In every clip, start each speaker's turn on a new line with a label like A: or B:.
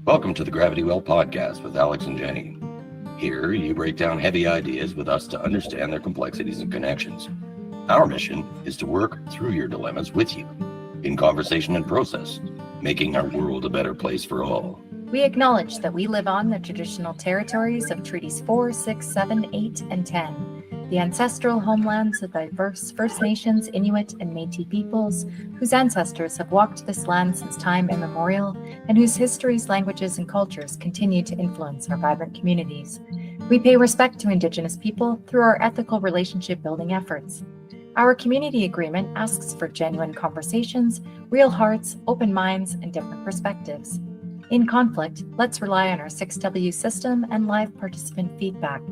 A: Welcome to the Gravity Well podcast with Alex and Jenny. Here, you break down heavy ideas with us to understand their complexities and connections. Our mission is to work through your dilemmas with you, in conversation and process, making our world a better place for all.
B: We acknowledge that we live on the traditional territories of Treaties 4, 6, 7, 8, and 10, the ancestral homelands of diverse First Nations, Inuit, and Métis peoples, whose ancestors have walked this land since time immemorial, and whose histories, languages, and cultures continue to influence our vibrant communities. We pay respect to Indigenous people through our ethical relationship building efforts. Our community agreement asks for genuine conversations, real hearts, open minds, and different perspectives. In conflict, let's rely on our 6W system and live participant feedback.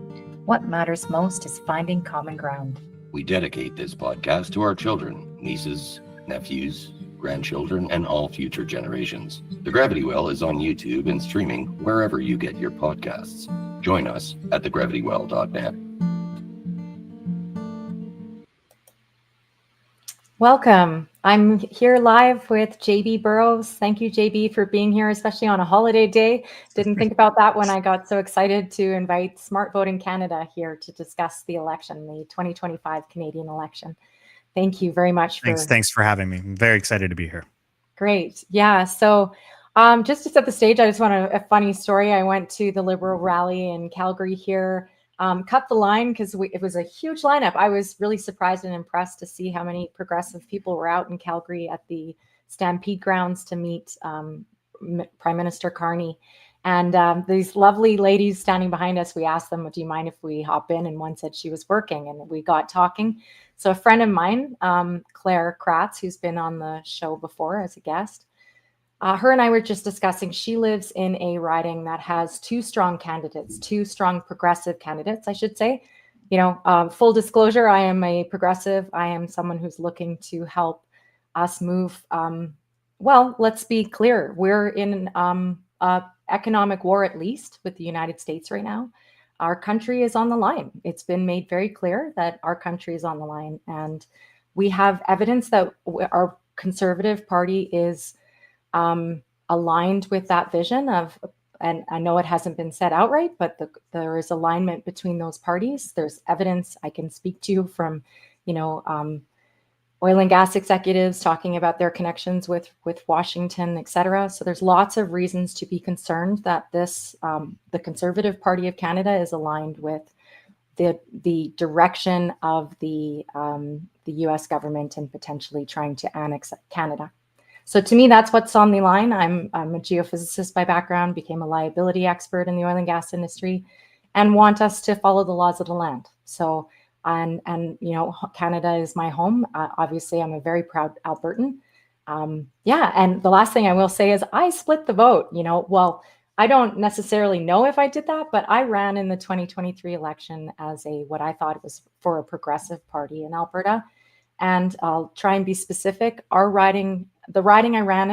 B: What matters most is finding common ground.
A: We dedicate this podcast to our children, nieces, nephews, grandchildren, and all future generations. The Gravity Well is on YouTube and streaming wherever you get your podcasts. Join us at thegravitywell.net.
B: Welcome. I'm here live with JD Burrows. Thank you, JB, for being here, especially on a holiday day. Didn't think about that when I got so excited to invite Smart Voting Canada here to discuss the election, the 2025 Canadian election. Thank you very much.
C: Thanks for having me. I'm very excited to be here.
B: Great. Yeah. So just to set the stage, I just want a funny story. I went to the Liberal rally in Calgary here. Cut the line because it was a huge lineup. I was really surprised and impressed to see how many progressive people were out in Calgary at the Stampede grounds to meet Prime Minister Carney. And these lovely ladies standing behind us, we asked them, do you mind if we hop in? And one said she was working, and we got talking. So a friend of mine, Claire Kratz, who's been on the show before as a guest, her and I were just discussing, she lives in a riding that has two strong progressive candidates, I should say. Full disclosure, I am a progressive. I am someone who's looking to help us move. Let's be clear. We're in an economic war, at least with the United States right now. Our country is on the line. It's been made very clear that our country is on the line. And we have evidence that our Conservative Party is aligned with that vision and I know it hasn't been said outright, but there is alignment between those parties. There's evidence I can speak to from, oil and gas executives talking about their connections with Washington, et cetera. So there's lots of reasons to be concerned that the Conservative Party of Canada is aligned with the direction of the U.S. government and potentially trying to annex Canada. So to me, that's what's on the line. I'm a geophysicist by background, became a liability expert in the oil and gas industry, and want us to follow the laws of the land. So, and Canada is my home. Obviously, I'm a very proud Albertan. And the last thing I will say is I split the vote. I don't necessarily know if I did that, but I ran in the 2023 election as what I thought was for a progressive party in Alberta. And I'll try and be specific. The riding I ran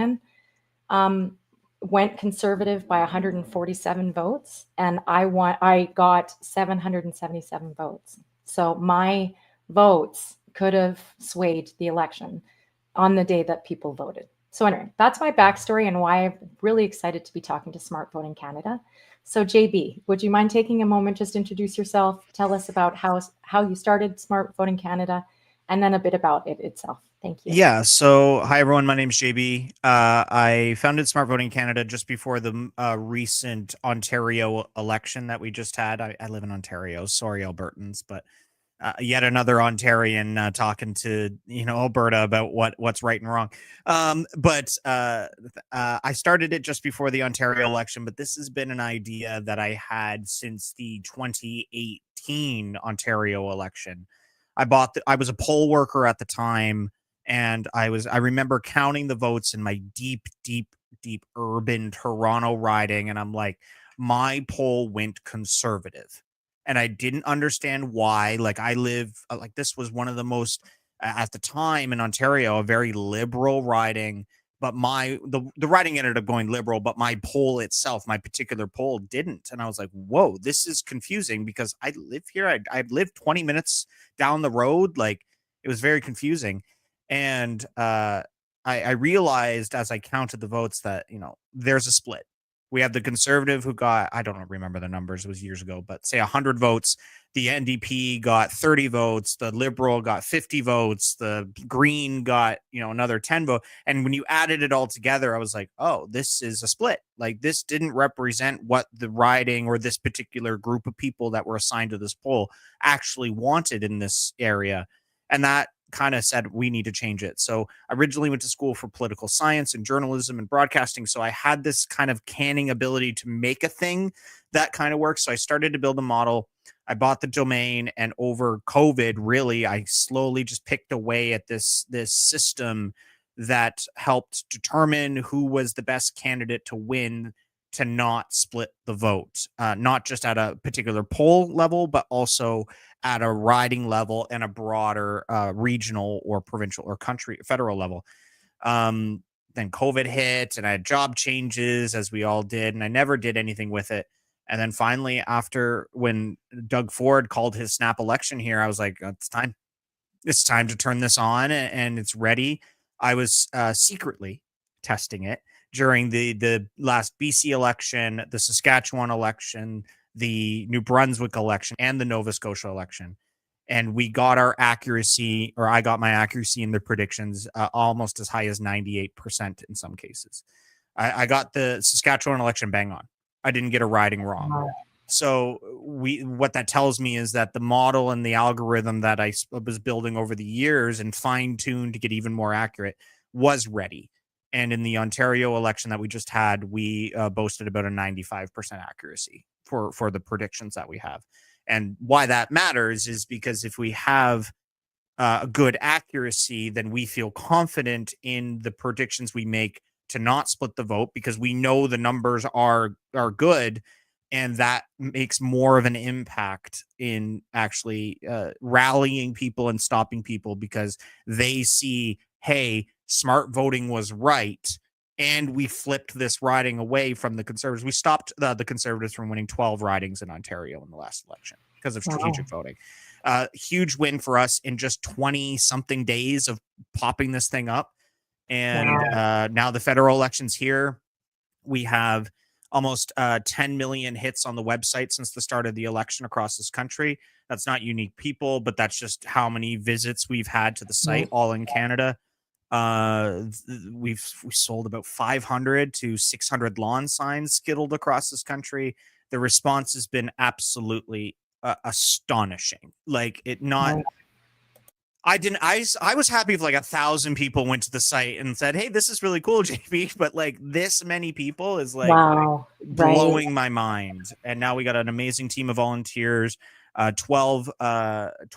B: in went Conservative by 147 votes, and I got 777 votes. So my votes could have swayed the election on the day that people voted. So anyway, that's my backstory and why I'm really excited to be talking to Smart Voting Canada. So JB, would you mind taking a moment, just introduce yourself, tell us about how you started Smart Voting Canada, and then a bit about it itself. Thank you.
C: Yeah. So, hi, everyone. My name's JB. I founded Smart Voting Canada just before the recent Ontario election that we just had. I live in Ontario. Sorry, Albertans, but yet another Ontarian talking to Alberta about what's right and wrong. But I started it just before the Ontario election, but this has been an idea that I had since the 2018 Ontario election. I was a poll worker at the time, and I remember counting the votes in my deep urban Toronto riding, and I'm like, my poll went Conservative. And I didn't understand why. This was one of the most, at the time in Ontario, a very liberal riding, but the riding ended up going liberal, but my poll itself, my particular poll, didn't. And I was like, whoa, this is confusing because I live here. I lived 20 minutes down the road. Like, it was very confusing. And I realized as I counted the votes that, there's a split. We have the Conservative who got, I don't remember the numbers, it was years ago, but say 100 votes. The NDP got 30 votes. The Liberal got 50 votes. The Green got, another 10 votes. And when you added it all together, I was like, oh, this is a split. Like, this didn't represent what the riding or this particular group of people that were assigned to this poll actually wanted in this area. And that kind of said we need to change it. So I originally went to school for political science and journalism and broadcasting. So I had this kind of canning ability to make a thing that kind of works. So I started to build a model. I bought the domain, and over COVID, really, I slowly just picked away at this system that helped determine who was the best candidate to win, to not split the vote, not just at a particular poll level, but also at a riding level and a broader regional or provincial or federal level. Then COVID hit, and I had job changes, as we all did, and I never did anything with it. And then finally, after when Doug Ford called his snap election here, I was like, it's time. It's time to turn this on, and it's ready. I was secretly testing it during the last BC election, the Saskatchewan election, the New Brunswick election, and the Nova Scotia election. And we got our accuracy, or I got my accuracy in the predictions almost as high as 98% in some cases. I got the Saskatchewan election bang on. I didn't get a riding wrong. So what that tells me is that the model and the algorithm that I was building over the years and fine-tuned to get even more accurate was ready. And in the Ontario election that we just had, we boasted about a 95% accuracy for the predictions that we have. And why that matters is because if we have a good accuracy, then we feel confident in the predictions we make to not split the vote, because we know the numbers are good, and that makes more of an impact in actually rallying people and stopping people, because they see, hey, smart voting was right, and we flipped this riding away from the Conservatives. We stopped the Conservatives from winning 12 ridings in Ontario in the last election because of strategic voting. Huge win for us in just 20-something days of popping this thing up. And now the federal election's here. We have almost 10 million hits on the website since the start of the election across this country. That's not unique people, but that's just how many visits we've had to the site, all in Canada. We sold about 500 to 600 lawn signs skittled across this country. The response has been absolutely astonishing. Like, it not... I was happy if like 1,000 people went to the site and said, hey, this is really cool, JB, but like this many people is like blowing my mind. And now we got an amazing team of volunteers, 12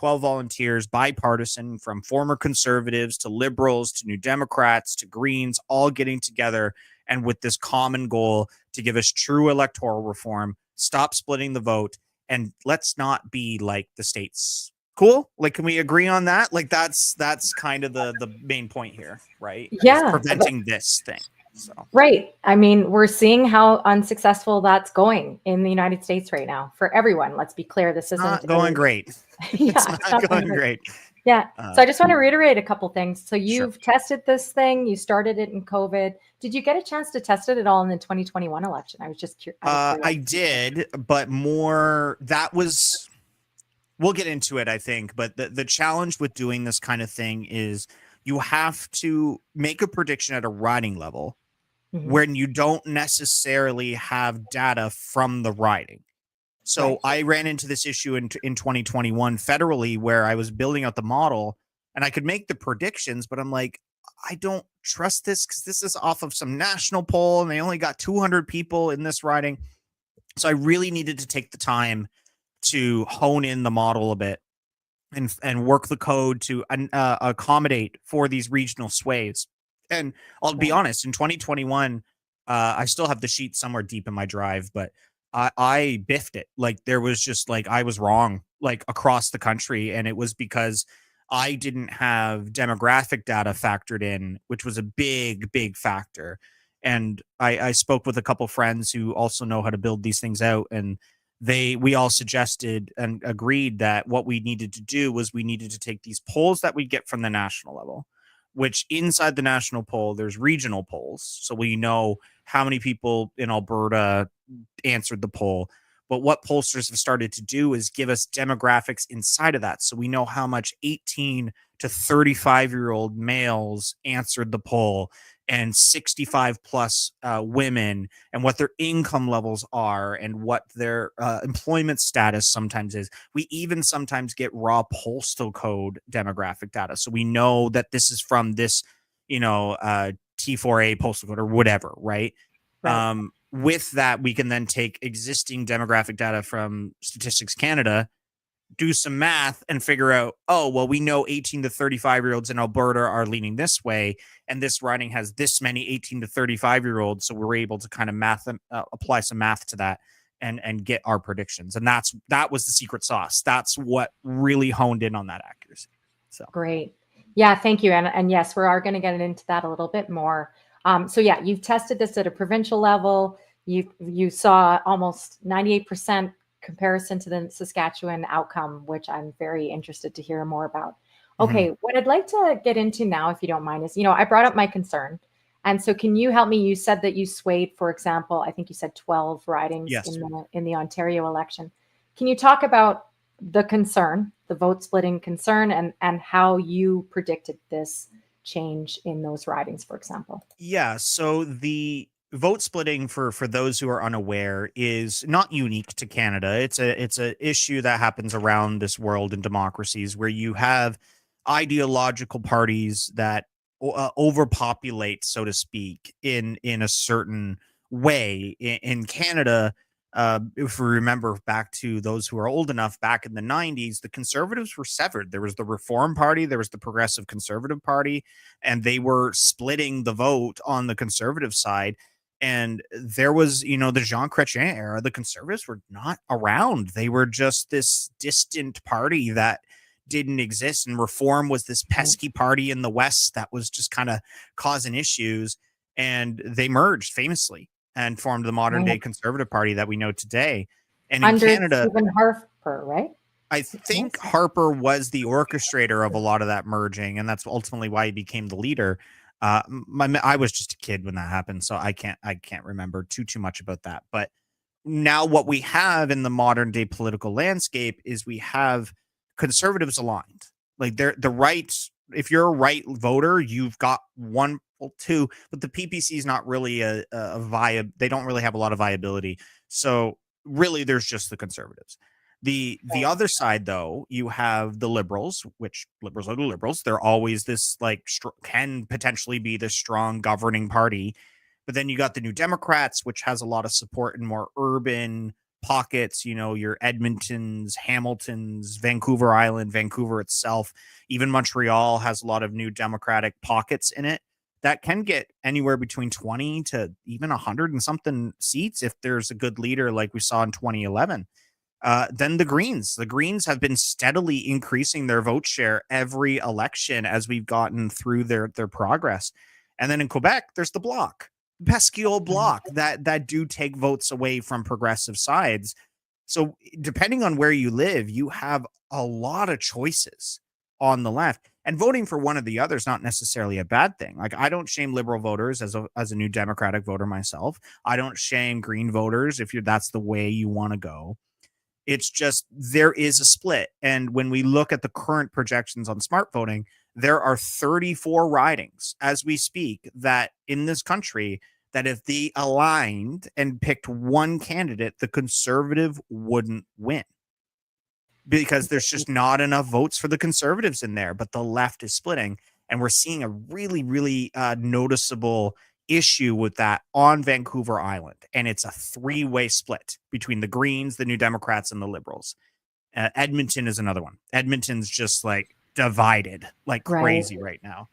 C: volunteers, bipartisan, from former Conservatives to Liberals to New Democrats to Greens, all getting together and with this common goal to give us true electoral reform, stop splitting the vote, and let's not be like the states. Cool. Like, can we agree on that? Like, that's kind of the main point here, right?
B: Yeah.
C: Is preventing this thing. So.
B: Right. I mean, we're seeing how unsuccessful that's going in the United States right now for everyone. Let's be clear. This isn't
C: not going great.
B: Yeah,
C: it's not going great.
B: Yeah. So I just want to reiterate a couple things. So you've tested this thing. You started it in COVID. Did you get a chance to test it at all in the 2021 election? I was just curious.
C: I did, but more that was... We'll get into it, I think, but the challenge with doing this kind of thing is you have to make a prediction at a riding level when you don't necessarily have data from the riding. So I ran into this issue in 2021 federally, where I was building out the model and I could make the predictions, but I'm like, I don't trust this because this is off of some national poll and they only got 200 people in this riding. So I really needed to take the time to hone in the model a bit and work the code to accommodate for these regional sways. And I'll be honest, in 2021, I still have the sheet somewhere deep in my drive, but I biffed it. Like, there was just like, I was wrong, like, across the country. And it was because I didn't have demographic data factored in, which was a big, big factor. And I spoke with a couple friends who also know how to build these things out, and we all suggested and agreed that what we needed to do was we needed to take these polls that we get from the national level, which inside the national poll, there's regional polls. So we know how many people in Alberta answered the poll. But what pollsters have started to do is give us demographics inside of that. So we know how much 18 to 35-year-old males answered the poll, and 65 plus women, and what their income levels are, and what their employment status sometimes is. We even sometimes get raw postal code demographic data. So we know that this is from this, T4A postal code or whatever, right?
B: Right.
C: With that, we can then take existing demographic data from Statistics Canada, do some math, and figure out, oh, well, we know 18 to 35-year-olds in Alberta are leaning this way, and this riding has this many 18 to 35-year-olds, so we're able to kind of apply some math to that and get our predictions. And that was the secret sauce. That's what really honed in on that accuracy. So
B: Great. Yeah, thank you. And yes, we are going to get into that a little bit more. So yeah, you've tested this at a provincial level. You saw almost 98% comparison to the Saskatchewan outcome, which I'm very interested to hear more about. Okay, what I'd like to get into now, if you don't mind, is, I brought up my concern. And so can you help me? You said that you swayed, for example, I think you said 12 ridings
C: Yes.
B: in the Ontario election. Can you talk about the concern, the vote splitting concern, and how you predicted this change in those ridings, for example?
C: Yeah. So the vote splitting, for those who are unaware, is not unique to Canada. It's a issue that happens around this world in democracies, where you have ideological parties that overpopulate, so to speak, in a certain way. In Canada, if we remember back to those who are old enough, back in the 90s, the Conservatives were severed. There was the Reform Party, there was the Progressive Conservative Party, and they were splitting the vote on the Conservative side. And there was, the Jean Chrétien era, the Conservatives were not around. They were just this distant party that didn't exist. And Reform was this pesky party in the West that was just kind of causing issues. And they merged famously and formed the modern day Conservative Party that we know today. And in
B: Under
C: Canada,
B: Stephen Harper, right?
C: I think Harper was the orchestrator of a lot of that merging, and that's ultimately why he became the leader. I was just a kid when that happened, so I can't remember too much about that. But now what we have in the modern day political landscape is we have Conservatives aligned. Like they're the right. If you're a right voter, you've got one, two, but the PPC is not really a they don't really have a lot of viability. So really, there's just the Conservatives. The other side, though, you have the Liberals, which Liberals are the Liberals. They're always this can potentially be this strong governing party. But then you got the New Democrats, which has a lot of support in more urban pockets, your Edmontons, Hamiltons, Vancouver Island, Vancouver itself. Even Montreal has a lot of New Democratic pockets in it that can get anywhere between 20 to even 100 and something seats if there's a good leader like we saw in 2011. Then the Greens have been steadily increasing their vote share every election as we've gotten through their progress. And then in Quebec, there's the Bloc, pesky old Bloc that do take votes away from progressive sides. So depending on where you live, you have a lot of choices on the left, and voting for one or the other is not necessarily a bad thing. Like, I don't shame liberal voters as a New Democratic voter myself. I don't shame Green voters if that's the way you want to go. It's just there is a split. And when we look at the current projections on smart voting, there are 34 ridings as we speak that in this country that if they aligned and picked one candidate, the Conservative wouldn't win because there's just not enough votes for the Conservatives in there. But the left is splitting. And we're seeing a really, really noticeable issue with that on Vancouver Island, and it's a three-way split between the Greens, the New Democrats, and the Liberals. Edmonton is another one. Edmonton's just like divided like crazy right now.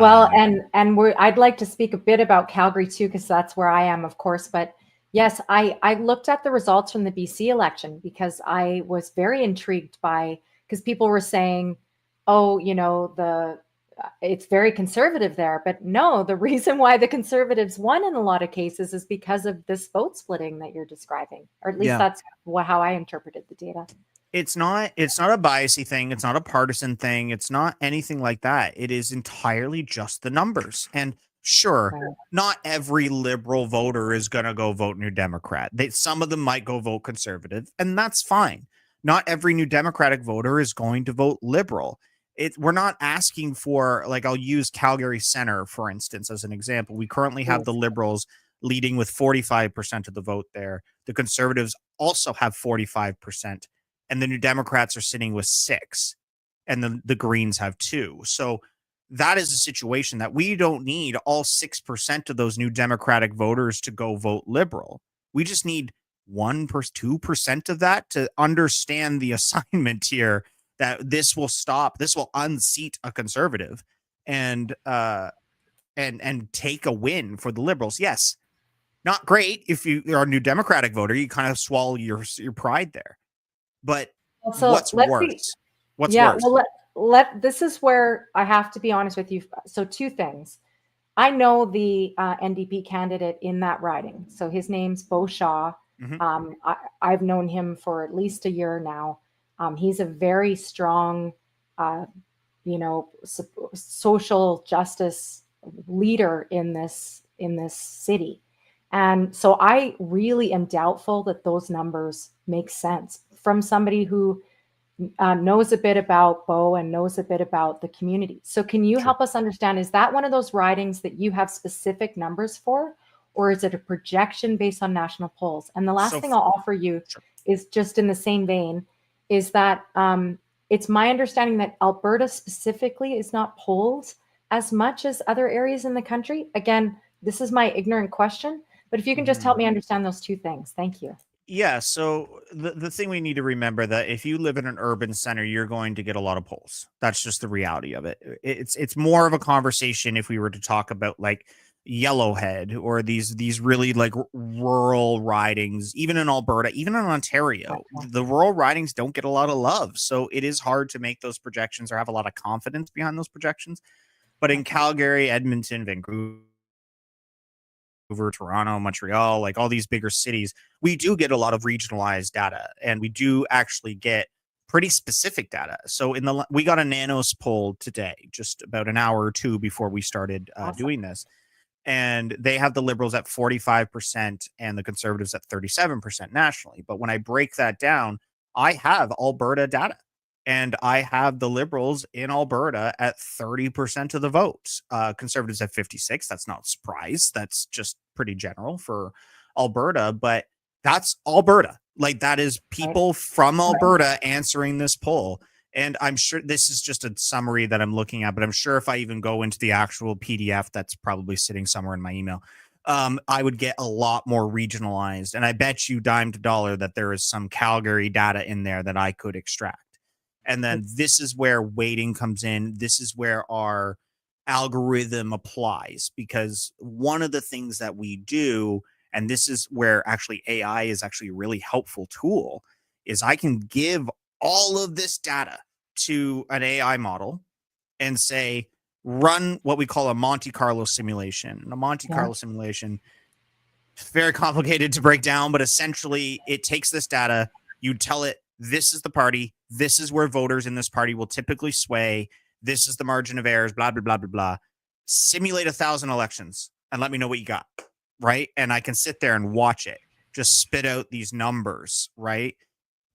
B: Well, and I'd like to speak a bit about Calgary too, because that's where I am, of course. But yes, I looked at the results from the BC election because I was very intrigued because people were saying, oh, it's very conservative there. But no, the reason why the Conservatives won in a lot of cases is because of this vote splitting that you're describing, or at least that's how I interpreted the data.
C: It's not a biasy thing. It's not a partisan thing. It's not anything like that. It is entirely just the numbers. And sure,
B: Right.
C: not every liberal voter is going to go vote New Democrat. Some of them might go vote conservative, and that's fine. Not every New Democratic voter is going to vote liberal. We're not asking for, like, I'll use Calgary Center, for instance, as an example. We currently have the Liberals leading with 45% of the vote there. The Conservatives also have 45%. And the New Democrats are sitting with 6, and the Greens have 2. So that is a situation that we don't need all 6% of those New Democratic voters to go vote liberal. We just need 2% of that to understand the assignment here, that this will unseat a conservative and take a win for the liberals. Yes, not great if you are a New Democratic voter, you kind of swallow your pride there. But
B: So
C: what's
B: let's
C: worse?
B: see.
C: What's
B: Yeah,
C: worse?
B: well, this is where I have to be honest with you. So two things. I know the NDP candidate in that riding. So his name's Beau Shaw.
C: Mhm.
B: I've known him for at least a year now. He's a very strong, uh, social justice leader in this city. And so I really am doubtful that those numbers make sense from somebody who knows a bit about Bo and knows a bit about the community. So can you
C: Sure.
B: help us understand, is that one of those ridings that you have specific numbers for, or is it a projection based on national polls? And the last
C: So
B: thing I'll offer you
C: sure.
B: is just in the same vein, is that it's my understanding that Alberta specifically is not polled as much as other areas in the country. Again, this is my ignorant question, but if you can just help
C: Mhm.
B: me understand those two things. Thank you.
C: Yeah, so the thing we need to remember, that if you live in an urban center, you're going to get a lot of polls. That's just the reality of it. It's more of a conversation if we were to talk about, like, Yellowhead or these really, like, rural ridings, even in Alberta, even in Ontario. The rural ridings don't get a lot of love. So it is hard to make those projections or have a lot of confidence behind those projections. But in Calgary, Edmonton, Vancouver, Toronto, Montreal, like all these bigger cities, we do get a lot of regionalized data, and we do actually get pretty specific data. So we got a Nanos poll today, just about an hour or two before we started
B: Awesome.
C: doing this, and they have the Liberals at 45% and the Conservatives at 37% nationally. But when I break that down, I have Alberta data, and I have the Liberals in Alberta at 30% of the votes. Conservatives at 56. That's not a surprise. That's just pretty general for Alberta, but that's Alberta. Like, that is people from Alberta answering this poll. And I'm sure this is just a summary that I'm looking at, but I'm sure if I even go into the actual PDF that's probably sitting somewhere in my email, I would get a lot more regionalized. And I bet you dime to dollar that there is some Calgary data in there that I could extract. And then this is where weighting comes in. This is where our algorithm applies, because one of the things that we do, and this is where actually AI is actually a really helpful tool, is I can give all of this data to an AI model and say, run what we call a Monte Carlo simulation. And a Monte Carlo simulation, it's very complicated to break down, but essentially it takes this data, you tell it, this is the party, this is where voters in this party will typically sway, this is the margin of errors, blah, blah, blah, blah, blah. Simulate 1,000 elections and let me know what you got, right? And I can sit there and watch it just spit out these numbers, right?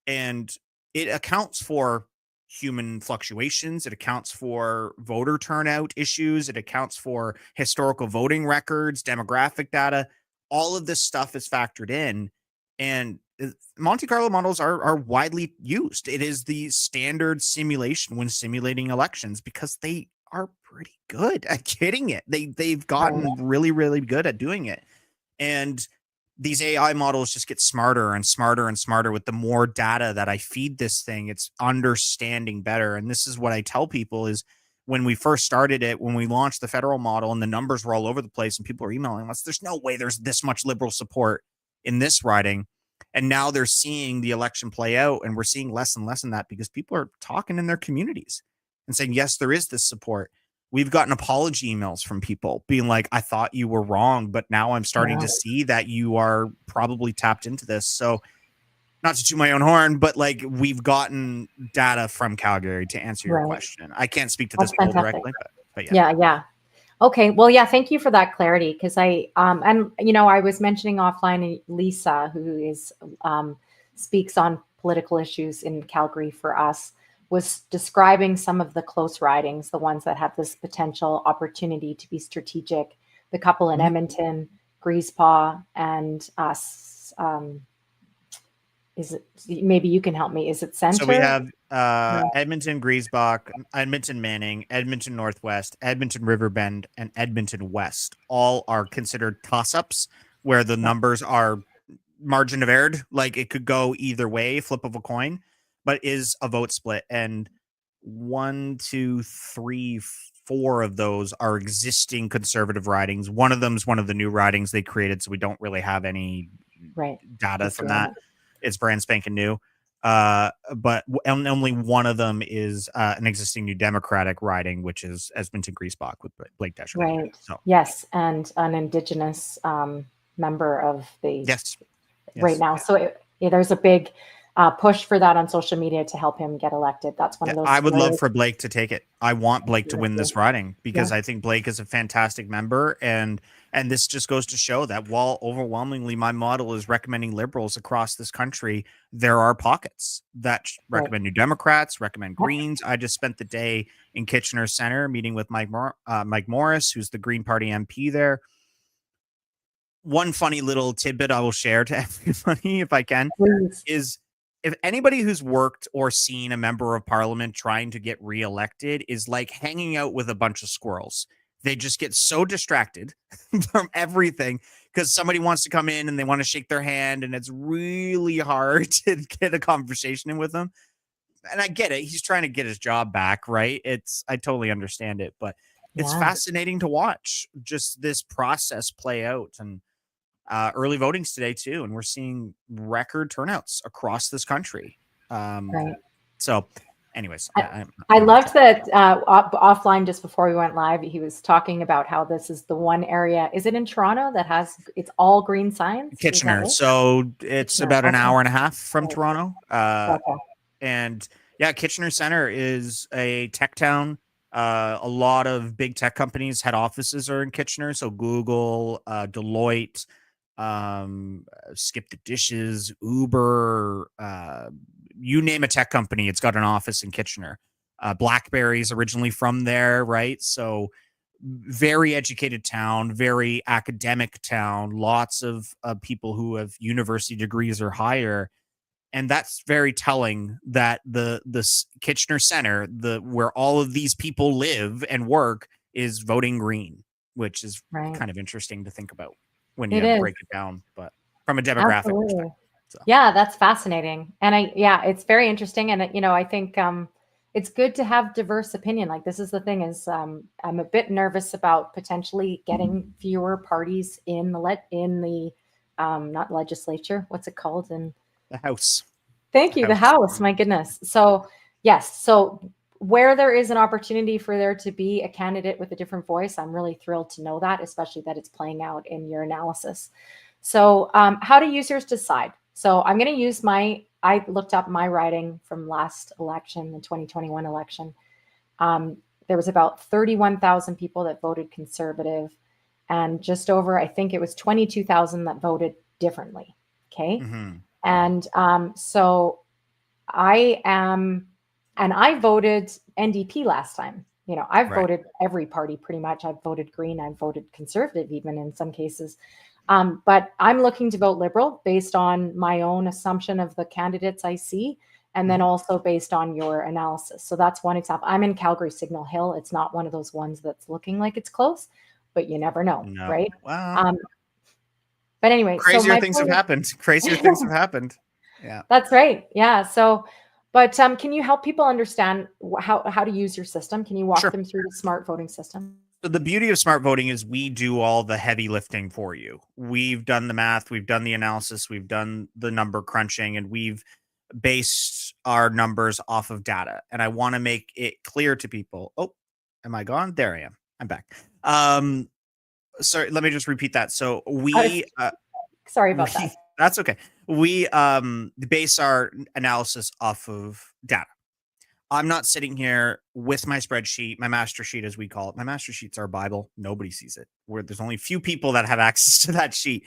C: And it accounts for human fluctuations. It accounts for voter turnout issues. It accounts for historical voting records, demographic data. All of this stuff is factored in. And Monte Carlo models are widely used. It is the standard simulation when simulating elections, because they are pretty good at getting it. They've gotten really, really good at doing it. And these AI models just get smarter and smarter and smarter with the more data that I feed this thing. It's understanding better. And this is what I tell people is, when we first started it, when we launched the federal model and the numbers were all over the place and people are emailing us, there's no way there's this much liberal support in this riding. And now they're seeing the election play out, and we're seeing less and less in that, because people are talking in their communities and saying, yes, there is this support. We've gotten apology emails from people being like, I thought you were wrong, but now I'm starting to see that you are probably tapped into this. So not to toot my own horn, but like we've gotten data from Calgary to answer your
B: Right.
C: question. I can't speak to
B: That's
C: this poll
B: fantastic.
C: directly, but yeah.
B: Yeah. Okay. Well, yeah, thank you for that clarity. Because and I was mentioning offline Lisa, who is speaks on political issues in Calgary for us, was describing some of the close ridings, the ones that have this potential opportunity to be strategic. The couple in
C: Mhm.
B: Edmonton, Greasepaw, and us. Is it? Maybe you can help me. Is it Center?
C: So we have
B: No.
C: Edmonton Griesbach, Edmonton Manning, Edmonton Northwest, Edmonton Riverbend, and Edmonton West. All are considered toss-ups where the numbers are margin of error. Like it could go either way, flip of a coin, but is a vote split. And 1, 2, 3, 4 of those are existing conservative ridings. One of them is one of the new ridings they created, so we don't really have any
B: Right.
C: data
B: History
C: from
B: on
C: that. It's brand spanking new. But only one of them is an existing New Democratic riding, which is Edmonton Griesbach with Blake Desher.
B: Right.
C: So
B: Yes, and an Indigenous member of the
C: yes.
B: right now. So there's a big push for that on social media to help him get elected. That's one of those.
C: I would love
B: stories.
C: for Blake to take it. I want Blake to win this riding because I think Blake is a fantastic member, and this just goes to show that while overwhelmingly my model is recommending liberals across this country, there are pockets that recommend New Democrats, recommend Greens. I just spent the day in Kitchener Center meeting with Mike Morris, who's the Green Party MP there. One funny little tidbit I will share to everybody, if I can, is if anybody who's worked or seen a member of parliament trying to get reelected is like hanging out with a bunch of squirrels. They just get so distracted from everything because somebody wants to come in and they want to shake their hand, and it's really hard to get a conversation in with them. And I get it. He's trying to get his job back, right? I totally understand it, but it's fascinating to watch just this process play out. And early voting's today too, and we're seeing record turnouts across this country. So anyways,
B: I loved that offline just before we went live, he was talking about how this is the one area, is it in Toronto, that has, it's all green signs?
C: Kitchener. So it's about an hour and a half from Toronto. And yeah, Kitchener Center is a tech town. A lot of big tech companies head offices are in Kitchener. So Google, Deloitte, Skip the Dishes, Uber, you name a tech company, it's got an office in Kitchener. BlackBerry's originally from there, right? So very educated town, very academic town, lots of people who have university degrees or higher. And that's very telling that the Kitchener Center, where all of these people live and work, is voting green, which is kind of interesting to think about when you break it down, but from a demographic perspective. So.
B: Yeah, that's fascinating. And it's very interesting. And, I think it's good to have diverse opinion. Like, this is the thing is I'm a bit nervous about potentially getting fewer parties in the not legislature. What's it called? In
C: the House.
B: Thank you. The House. My goodness. So yes. So where there is an opportunity for there to be a candidate with a different voice, I'm really thrilled to know that, especially that it's playing out in your analysis. So how do users decide? So I'm going to use I looked up my writing from last election, the 2021 election. There was about 31,000 people that voted conservative, and just over, I think it was 22,000 that voted differently. Okay.
C: Mm-hmm.
B: And so I voted NDP last time. I've voted every party pretty much. I've voted Green. I've voted Conservative even in some cases. But I'm looking to vote Liberal based on my own assumption of the candidates I see, and then also based on your analysis. So that's one example. I'm in Calgary Signal Hill. It's not one of those ones that's looking like it's close, but you never know, right?
C: Wow.
B: But anyway,
C: crazier things have happened. Crazier things have happened. Yeah,
B: that's right. Yeah. So, but can you help people understand how to use your system? Can you walk them through the smart voting system?
C: So the beauty of smart voting is we do all the heavy lifting for you. We've done the math, we've done the analysis, we've done the number crunching, and we've based our numbers off of data. And I want to make it clear to people. Oh, am I gone? There I am. I'm back. Sorry, let me just repeat that. So we
B: sorry about that.
C: That's okay. We base our analysis off of data. I'm not sitting here with my spreadsheet, my master sheet, as we call it. My master sheet's our Bible. Nobody sees it. There's only a few people that have access to that sheet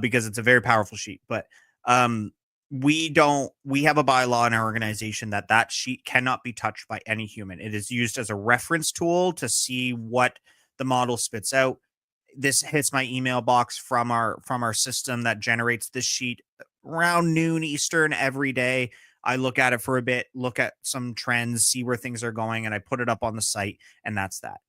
C: because it's a very powerful sheet. But um, we have a bylaw in our organization that sheet cannot be touched by any human. It is used as a reference tool to see what the model spits out. This hits my email box from our system that generates this sheet around noon Eastern every day. I look at it for a bit, look at some trends, see where things are going, and I put it up on the site, and that's that.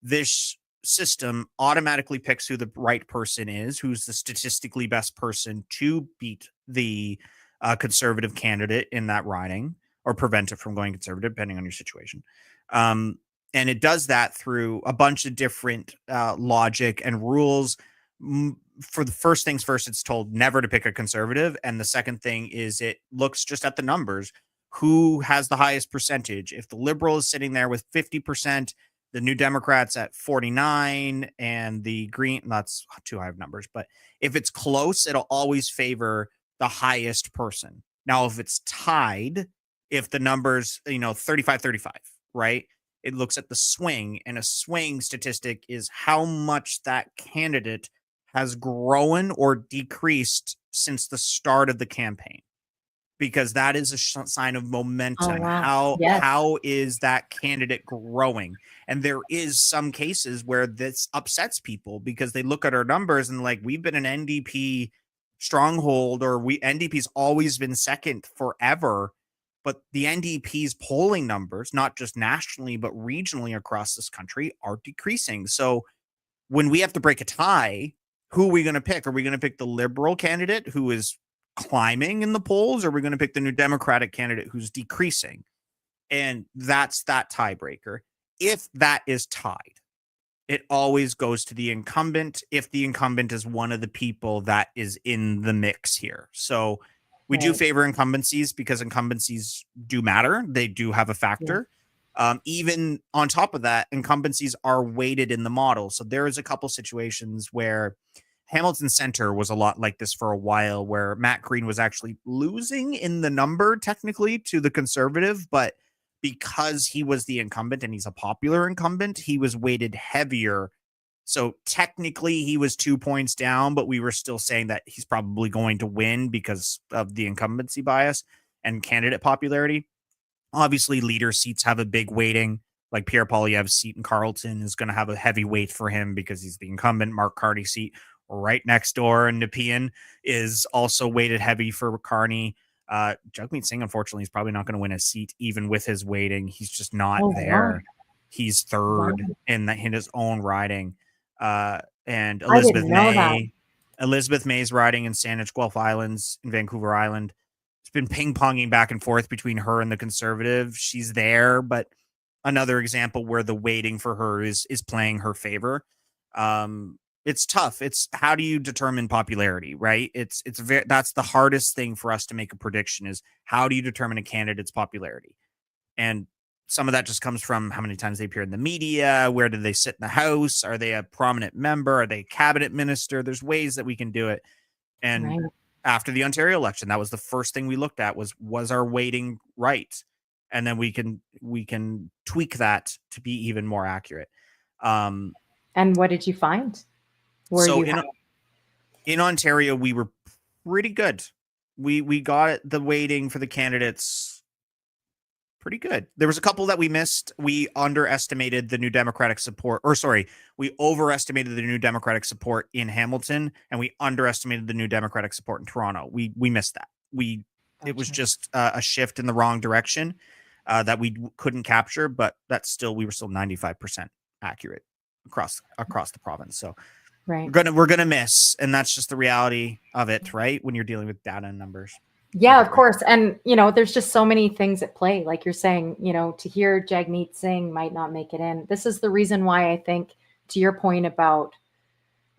C: This system automatically picks who the right person is, who's the statistically best person to beat the conservative candidate in that riding or prevent it from going conservative, depending on your situation. And it does that through a bunch of different logic and rules. For the first things first, it's told never to pick a conservative. And the second thing is it looks just at the numbers. Who has the highest percentage? If the Liberal is sitting there with 50%, the New Democrats at 49, and the Green, that's too high of numbers. But if it's close, it'll always favor the highest person. Now, if it's tied, if the numbers, 35-35, right? It looks at the swing, and a swing statistic is how much that candidate has grown or decreased since the start of the campaign, because that is a sign of momentum.
B: Oh, wow. Yes.
C: How is that candidate growing? And there is some cases where this upsets people because they look at our numbers and like, we've been an NDP stronghold, or NDP's always been second forever. But the NDP's polling numbers, not just nationally, but regionally across this country, are decreasing. So when we have to break a tie, who are we going to pick? Are we going to pick the Liberal candidate who is climbing in the polls, or are we going to pick the New Democratic candidate who's decreasing? And that's that tiebreaker. If that is tied, it always goes to the incumbent if the incumbent is one of the people that is in the mix here. So we do favor incumbencies because incumbencies do matter. They do have a factor. Yeah. Even on top of that, incumbencies are weighted in the model. So there is a couple situations where Hamilton Center was a lot like this for a while, where Matt Green was actually losing in the number technically to the conservative, but because he was the incumbent and he's a popular incumbent, he was weighted heavier. So technically he was 2 points down, but we were still saying that he's probably going to win because of the incumbency bias and candidate popularity. Obviously, leader seats have a big weighting. Like Pierre Poilievre's seat in Carleton is going to have a heavy weight for him because he's the incumbent. Mark Carney's seat right next door in Nepean is also weighted heavy for Carney. Jagmeet Singh, unfortunately, is probably not going to win a seat even with his weighting. He's just not there. Wow. He's third in his own riding. And Elizabeth May's riding in Saanich Guelph Islands in Vancouver Island. It's been ping-ponging back and forth between her and the conservative. She's there, but another example where the weighting for her is playing her favor. It's tough. It's how do you determine popularity, right? That's the hardest thing for us to make a prediction is how do you determine a candidate's popularity? And some of that just comes from how many times they appear in the media. Where do they sit in the House? Are they a prominent member? Are they a cabinet minister? There's ways that we can do it. And after the Ontario election, that was the first thing we looked at was our weighting right? And then we can tweak that to be even more accurate.
B: And what did you find?
C: In Ontario, we were pretty good. We got the weighting for the candidates pretty good. There was a couple that we missed. We underestimated the New Democratic support, we overestimated the New Democratic support in Hamilton, and we underestimated the New Democratic support in Toronto. We missed that. It was just a shift in the wrong direction that we couldn't capture, but we were still 95% accurate across the province. So we're gonna miss, and that's just the reality of it, right? When you're dealing with data and numbers.
B: Yeah, of course. And, there's just so many things at play. Like you're saying, to hear Jagmeet Singh might not make it in. This is the reason why I think, to your point about,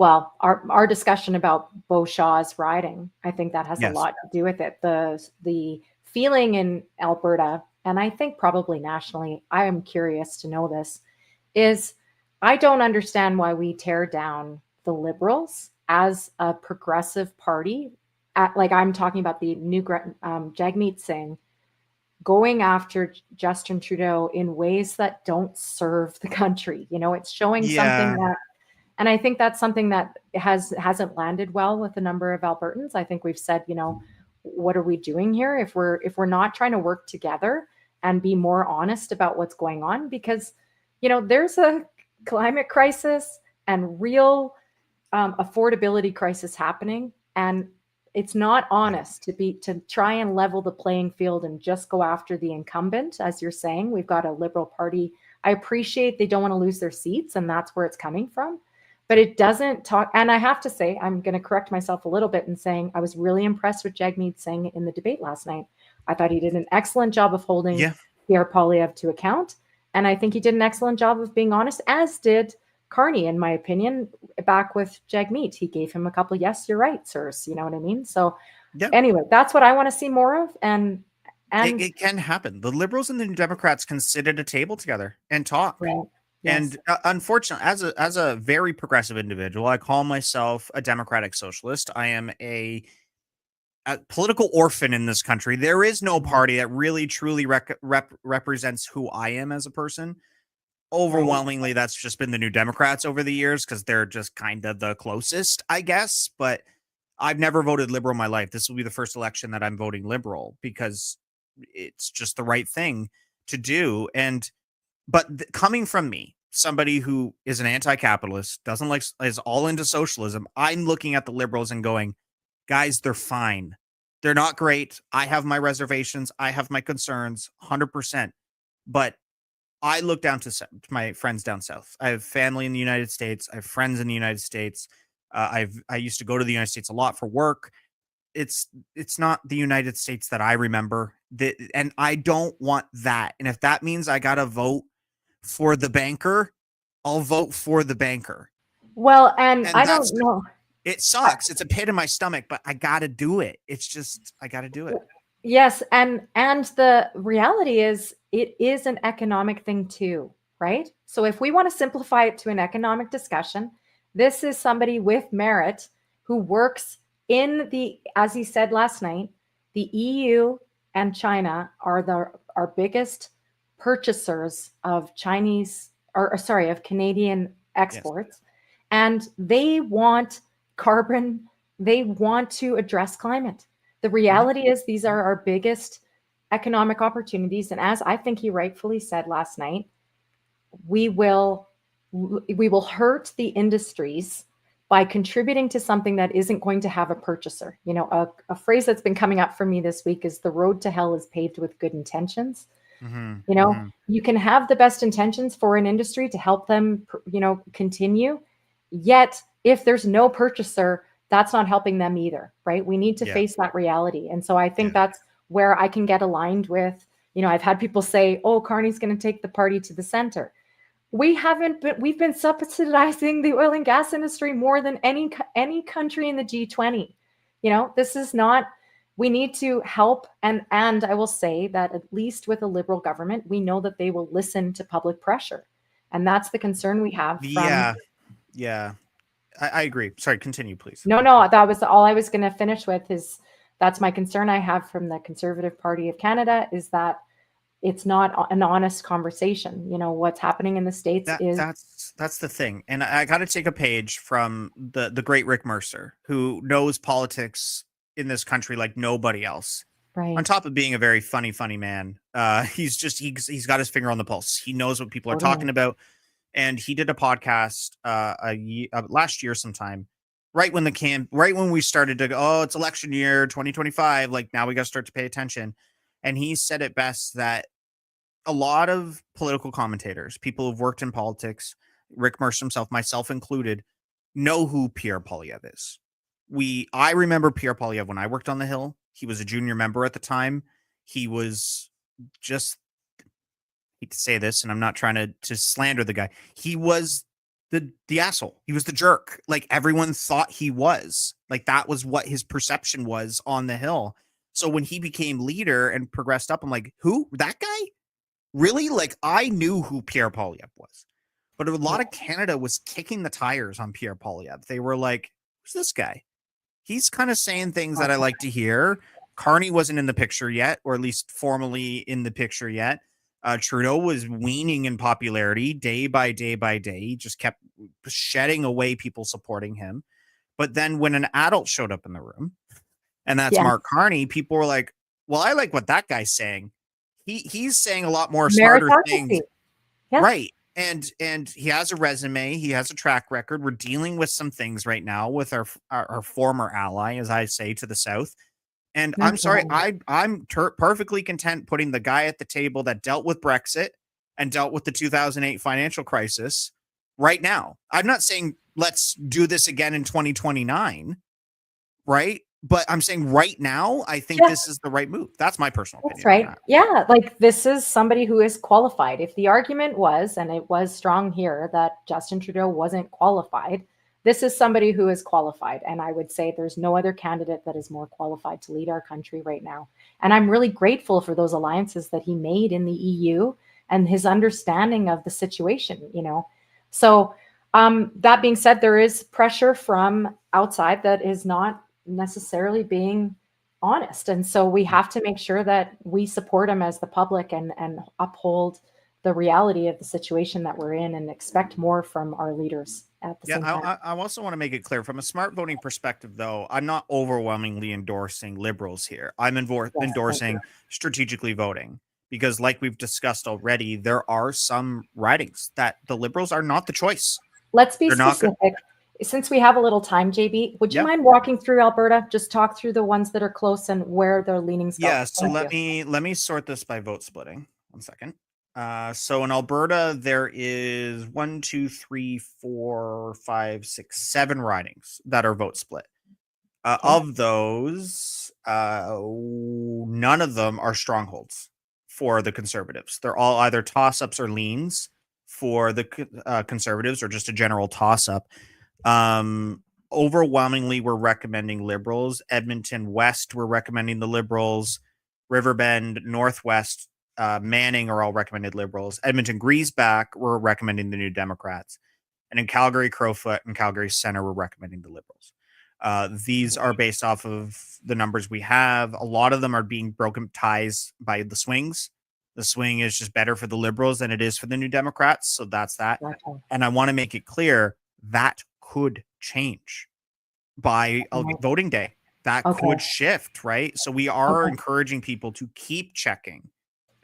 B: our discussion about Beau Shaw's riding, I think that has a lot to do with it. The feeling in Alberta, and I think probably nationally, I am curious to know this, is I don't understand why we tear down the Liberals as a progressive party like I'm talking about the new Jagmeet Singh going after Justin Trudeau in ways that don't serve the country. It's showing something
C: Yeah.
B: that, and I think that's something that hasn't landed well with a number of Albertans. I think we've said, what are we doing here if we're not trying to work together and be more honest about what's going on? Because, there's a climate crisis and real affordability crisis happening, and it's not honest to try and level the playing field and just go after the incumbent. As you're saying, we've got a Liberal Party. I appreciate they don't want to lose their seats, and that's where it's coming from. But it doesn't talk. And I have to say, I'm going to correct myself a little bit in saying I was really impressed with Jagmeet Singh in the debate last night. I thought he did an excellent job of holding Pierre Poilievre to account. And I think he did an excellent job of being honest, as did Carney, in my opinion, back with Jagmeet. He gave him a couple, yes, you're right, sirs. You know what I mean? So anyway, that's what I want to see more of. And
C: it can happen. The Liberals and the Democrats can sit at a table together and talk.
B: Right. Yes.
C: And unfortunately, as a very progressive individual, I call myself a democratic socialist. I am a political orphan in this country. There is no party that really truly represents who I am as a person. Overwhelmingly, that's just been the New Democrats over the years because they're just kind of the closest, I guess. But I've never voted Liberal in my life. This will be the first election that I'm voting Liberal because it's just the right thing to do. But coming from me, somebody who is an anti-capitalist, doesn't like, is all into socialism, I'm looking at the Liberals and going, guys, they're fine. They're not great. I have my reservations. I have my concerns, 100%. But I look down to my friends down south. I have family in the United States. I have friends in the United States. I used to go to the United States a lot for work. It's not the United States that I remember. And I don't want that. And if that means I got to vote for the banker, I'll vote for the banker.
B: Well, and I don't know.
C: It sucks. It's a pit in my stomach, but I got to do it. It's just, I got to do it.
B: Yes. And the reality is it is an economic thing too, right? So if we want to simplify it to an economic discussion, this is somebody with merit who works in as he said last night, the EU and China are our biggest purchasers of of Canadian exports. Yes. And they want carbon. They want to address climate. The reality is these are our biggest economic opportunities. And as I think he rightfully said last night, we will hurt the industries by contributing to something that isn't going to have a purchaser. A phrase that's been coming up for me this week is the road to hell is paved with good intentions. You can have the best intentions for an industry to help them, continue. Yet if there's no purchaser, that's not helping them either, right? We need to face that reality. And so I think that's where I can get aligned with, I've had people say, oh, Carney's going to take the party to the center. We've been subsidizing the oil and gas industry more than any country in the G20. This is not, we need to help. And I will say that at least with a Liberal government, we know that they will listen to public pressure. And that's the concern we have.
C: Yeah. I agree. Sorry, continue, please.
B: No, that was all I was going to finish with is that's my concern I have from the Conservative Party of Canada is that it's not an honest conversation. What's happening in the States
C: that's the thing. And I got to take a page from the great Rick Mercer, who knows politics in this country like nobody else.
B: Right.
C: On top of being a very funny man, he's got his finger on the pulse. He knows what people are talking about. And he did a podcast last year sometime, right when we started to go, oh, it's election year 2025. Like now we got to start to pay attention. And he said it best that a lot of political commentators, people who've worked in politics, Rick Mercer himself, myself included, know who Pierre Poilievre is. I remember Pierre Poilievre when I worked on the Hill. He was a junior member at the time. He was just, I hate to say this, and I'm not trying to slander the guy. He was the asshole. He was the jerk. Like everyone thought he was. Like that was what his perception was on the Hill. So when he became leader and progressed up, I'm like, who? That guy? Really? Like I knew who Pierre Poilievre was. But a lot of Canada was kicking the tires on Pierre Poilievre. They were like, who's this guy? he's kind of saying things that I like to hear. Carney wasn't in the picture yet, or at least formally in the picture yet. Trudeau was weaning in popularity day by day by day. He just kept shedding away people supporting him. But then when an adult showed up in the room, and that's Mark Carney, people were like, well, I like what that guy's saying. He's saying a lot more smarter things. Yes. Right. And he has a resume. He has a track record. We're dealing with some things right now with our former ally, as I say, to the south. And I'm sorry, I'm perfectly content putting the guy at the table that dealt with Brexit and dealt with the 2008 financial crisis right now. I'm not saying let's do this again in 2029, right? But I'm saying right now, I think this is the right move. That's my personal opinion.
B: That's right. Yeah. Like, this is somebody who is qualified. If the argument was, and it was strong here, that Justin Trudeau wasn't qualified, this is somebody who is qualified. And I would say there's no other candidate that is more qualified to lead our country right now. And I'm really grateful for those alliances that he made in the EU and his understanding of the situation, you know. So that being said, there is pressure from outside that is not necessarily being honest. And so we have to make sure that we support him as the public and uphold the reality of the situation that we're in and expect more from our leaders at the same time.
C: I also want to make it clear from a smart voting perspective, though, I'm not overwhelmingly endorsing Liberals here. I'm endorsing strategically voting because, like we've discussed already, there are some ridings that the Liberals are not the choice.
B: Let's be specific. Since we have a little time, JB, would you mind walking through Alberta? Just talk through the ones that are close and where their leanings go.
C: Yeah, so let me sort this by vote splitting. 1 second. So in Alberta, there is 1, 2, 3, 4, 5, 6, 7 ridings that are vote split. Of those, none of them are strongholds for the Conservatives. They're all either toss-ups or leans for the Conservatives, or just a general toss-up. Overwhelmingly, we're recommending Liberals. Edmonton West, we're recommending the Liberals. Riverbend, Northwest, Manning are all recommended Liberals. Edmonton Griesbach, we're recommending the New Democrats. And in Calgary Crowfoot and Calgary Center, we're recommending the Liberals. These are based off of the numbers we have. A lot of them are being broken ties by the swings. The swing is just better for the Liberals than it is for the New Democrats. So that's that. And I want to make it clear that could change by voting day. That could shift, right? So we are encouraging people to keep checking.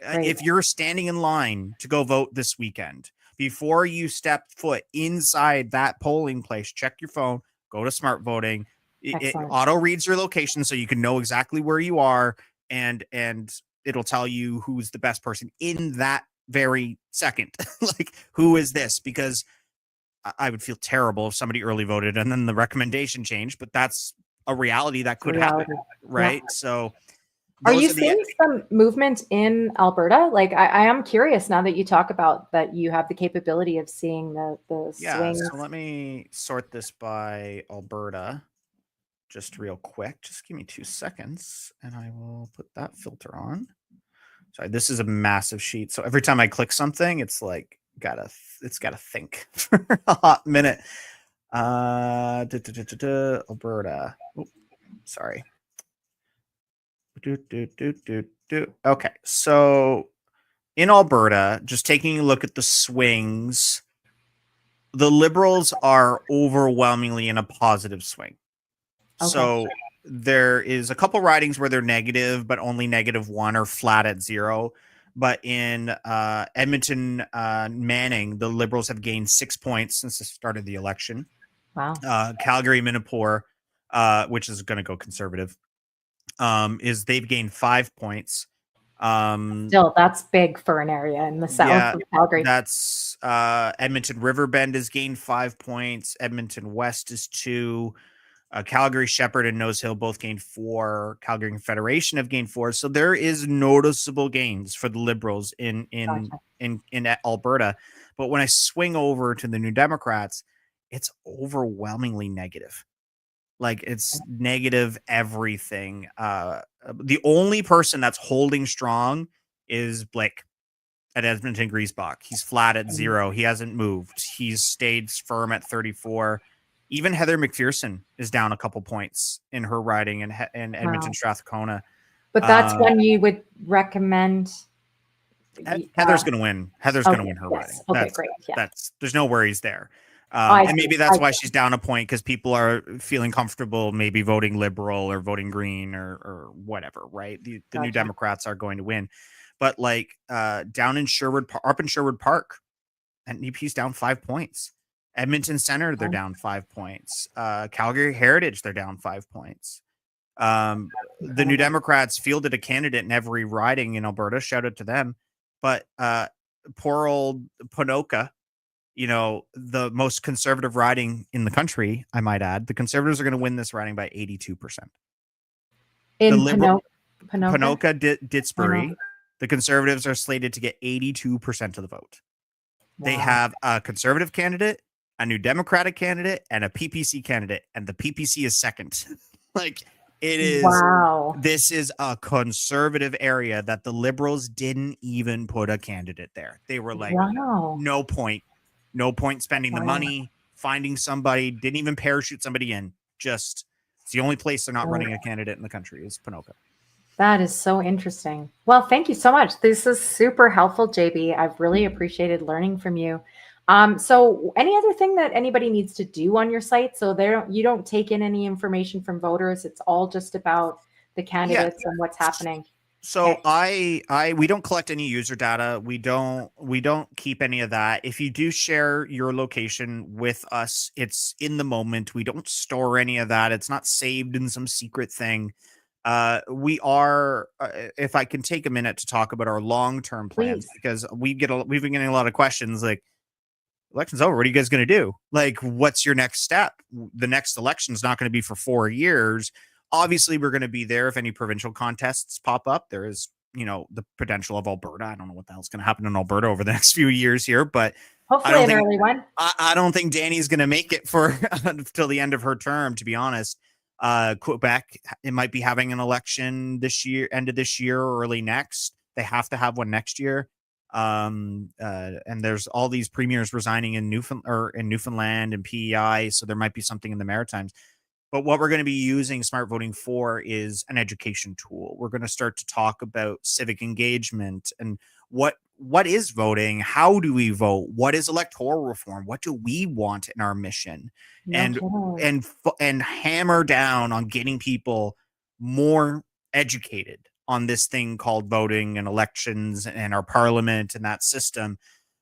C: If you're standing in line to go vote this weekend, before you step foot inside that polling place, check your phone, go to smart voting. It auto reads your location so you can know exactly where you are, and it'll tell you who's the best person in that very second. Like, who is this? Because I would feel terrible if somebody early voted and then the recommendation changed, but that's a reality that could happen, right? Yeah. So
B: are you seeing some movement in Alberta? Like, I am curious now that you talk about that you have the capability of seeing the swings.
C: So let me sort this by Alberta just real quick. Just give me 2 seconds and I will put that filter on. Sorry, this is a massive sheet. So every time I click something, it's like it's gotta think for a hot minute. Alberta. Oops, sorry. Okay, so in Alberta, just taking a look at the swings, the Liberals are overwhelmingly in a positive swing. So there is a couple ridings where they're negative, but only -1 or flat at 0. But in Edmonton, Manning, the Liberals have gained 6 points since the start of the election.
B: Wow.
C: Calgary, Minipur, which is going to go Conservative, is they've gained 5 points.
B: Still, that's big for an area in the south of Calgary.
C: That's Edmonton Riverbend has gained 5 points. Edmonton West is 2. Calgary Shepherd and Nose Hill both gained 4. Calgary Confederation have gained 4. So there is noticeable gains for the Liberals in Alberta. But when I swing over to the New Democrats, it's overwhelmingly negative. Like, it's negative everything. The only person that's holding strong is Blake at Edmonton Griesbach. He's flat at 0. He hasn't moved. He's stayed firm at 34. Even Heather McPherson is down a couple points in her riding in Edmonton
B: Wow.
C: Strathcona.
B: But that's when you would recommend.
C: Heather's going to win. Heather's going to win her riding.
B: Okay, great. Yeah.
C: There's no worries there.
B: I
C: And
B: see.
C: maybe that's why she's down a point, because people are feeling comfortable maybe voting Liberal or voting Green or whatever, right? The New Democrats are going to win. But like down in up in Sherwood Park, NDP's down 5 points. Edmonton Center, they're down 5 points. Calgary Heritage, they're down 5 points. The New Democrats fielded a candidate in every riding in Alberta. Shout out to them. But poor old Ponoka, the most conservative riding in the country, I might add, the Conservatives are going to win this riding by 82%.
B: In
C: the Liberal,
B: Ponoka?
C: Didsbury, the Conservatives are slated to get 82% of the vote. Wow. They have a Conservative candidate, a New Democratic candidate, and a PPC candidate, and the PPC is second. Like, it is.
B: Wow.
C: This is a conservative area that the Liberals didn't even put a candidate there. They were like, no point spending the money, finding somebody, didn't even parachute somebody in. Just, it's the only place they're not running a candidate in the country is Ponoka.
B: That is so interesting. Well, thank you so much. This is super helpful, JB. I've really appreciated learning from you. So any other thing that anybody needs to do on your site? So you don't take in any information from voters. It's all just about the candidates and what's happening.
C: So we don't collect any user data. We don't keep any of that. If you do share your location with us, it's in the moment. We don't store any of that. It's not saved in some secret thing. We are, if I can take a minute to talk about our long-term plans, because we've been getting a lot of questions like, election's over, what are you guys going to do? Like, what's your next step? The next election is not going to be for 4 years. Obviously, we're going to be there if any provincial contests pop up. There is, the potential of Alberta. I don't know what the hell's going to happen in Alberta over the next few years here, but
B: hopefully an early one.
C: I don't think Danny's going to make it for till the end of her term, to be honest. Quebec, it might be having an election this year, end of this year or early next. They have to have one next year. And there's all these premiers resigning in Newfoundland and PEI, so there might be something in the Maritimes. But what we're going to be using smart voting for is an education tool. We're going to start to talk about civic engagement and what is voting, how do we vote, what is electoral reform, what do we want in our mission, and hammer down on getting people more educated on this thing called voting and elections and our parliament and that system.